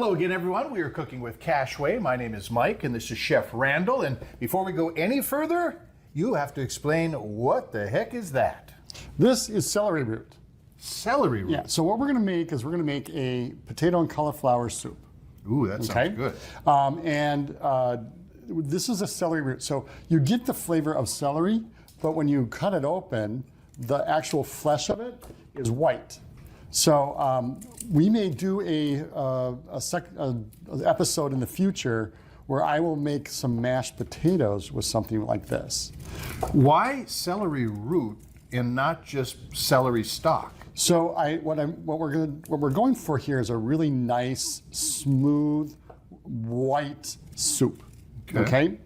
Hello again, everyone. We are cooking with Cashway. My name is Mike, and this is Chef Randall. And before we go any further, you have to explain what the heck is that? This is celery root. Celery root? Yeah, so what we're gonna make is we're gonna make a potato and cauliflower soup. Ooh, that sounds good. This is a celery root. So you get the flavor of celery, but when you cut it open, the actual flesh of it is white. So we may do an episode in the future where I will make some mashed potatoes with something like this. Why celery root and not just celery stalk? So what we're going for here is a really nice, smooth, white soup. Okay?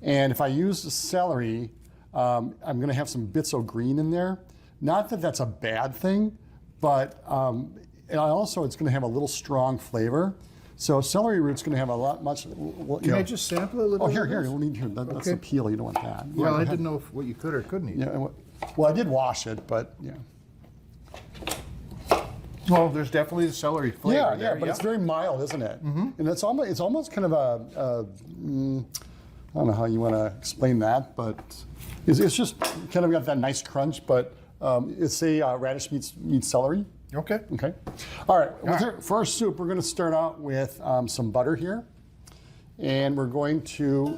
And if I use the celery, I'm going to have some bits of green in there. Not that that's a bad thing, but and also it's going to have a little strong flavor. So celery root's going to have a lot much. Can I just sample a little? Oh, here. We'll need here. That's the peel. You don't want that. Well, I didn't know what you could or couldn't eat. Yeah. Well, I did wash it, but yeah. Well, there's definitely the celery flavor there. But it's very mild, isn't it? Mm-hmm. And it's almost kind of I don't know how you want to explain that, but it's just kind of got that nice crunch, but it's a radish meets celery. Okay. Okay. All right. For our soup, we're going to start out with some butter here, and we're going to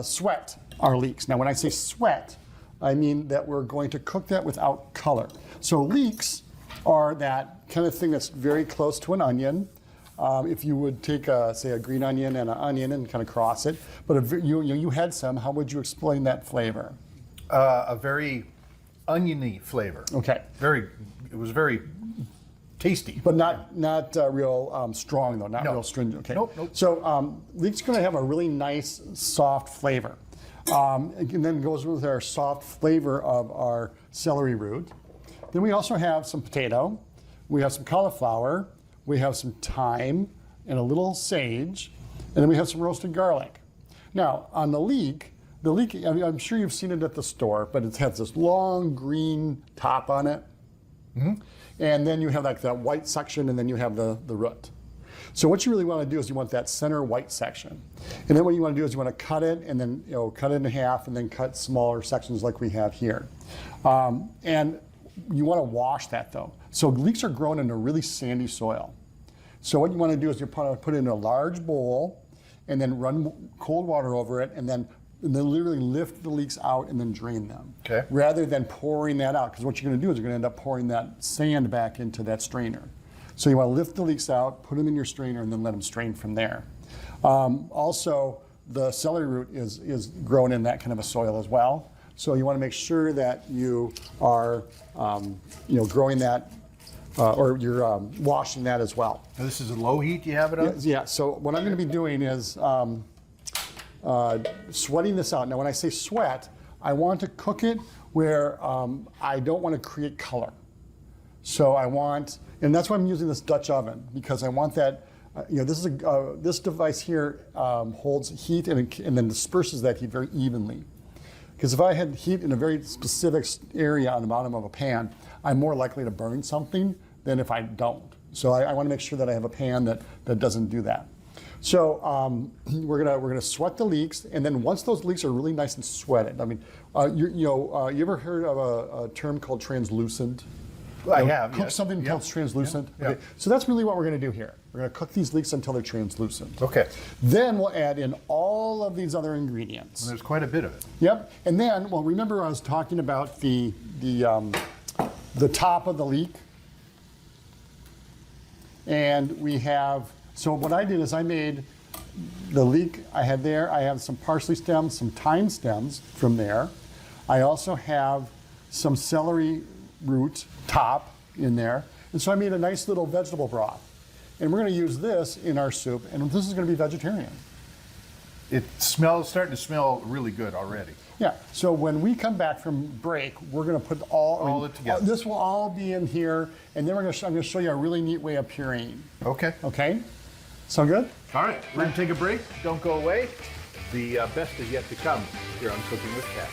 sweat our leeks. Now, when I say sweat, I mean that we're going to cook that without color. So leeks are that kind of thing that's very close to an onion. If you would take, say, a green onion and an onion and kind of cross it, but if you had some, how would you explain that flavor? A very oniony flavor. Okay. It was very tasty. But not real strong though, not real stringent. Okay. Nope. So leek's going to have a really nice soft flavor, and then goes with our soft flavor of our celery root. Then we also have some potato, we have some cauliflower, we have some thyme and a little sage, and then we have some roasted garlic. Now on the leek, I mean, I'm sure you've seen it at the store, but it has this long green top on it. Mm-hmm. And then you have like that white section, and then you have the root. So what you really want to do is you want that center white section. And then what you want to do is you want to cut it, and then cut it in half, and then cut smaller sections like we have here. And you want to wash that though. So leeks are grown in a really sandy soil. So what you want to do is you put it in a large bowl, and then run cold water over it, and then literally lift the leeks out and then drain them. Okay. Rather than pouring that out, because what you're going to do is you're going to end up pouring that sand back into that strainer. So you want to lift the leeks out, put them in your strainer, and then let them strain from there. Also, the celery root is grown in that kind of a soil as well. So you want to make sure that you are, growing that, or you're washing that as well. Now this is a low heat you have it on? Yeah. So what I'm going to be doing is sweating this out. Now, when I say sweat, I want to cook it where I don't want to create color. So I want, and that's why I'm using this Dutch oven, because I want that. This device here holds heat and then disperses that heat very evenly. Because if I had heat in a very specific area on the bottom of a pan, I'm more likely to burn something than if I don't. So I want to make sure that I have a pan that doesn't do that. So we're gonna sweat the leeks, and then once those leeks are really nice and sweated, I mean, you ever heard of a term called translucent? I have. Cook something called translucent. Yeah. Okay. So that's really what we're going to do here. We're going to cook these leeks until they're translucent. Okay. Then we'll add in all of these other ingredients. And there's quite a bit of it. Yep. And then, well, remember I was talking about the top of the leek, and we have. So what I did is I made the leek I had there. I have some parsley stems, some thyme stems from there. I also have some celery root top in there. And so I made a nice little vegetable broth. And we're going to use this in our soup, and this is going to be vegetarian. It's starting to smell really good already. Yeah, so when we come back from break, we're going to put all it together. This will all be in here, and then I'm going to show you a really neat way of pureeing. Okay. Okay? Sound good? All right, we're going to take a break. Don't go away. The best is yet to come here on Cooking with Cat.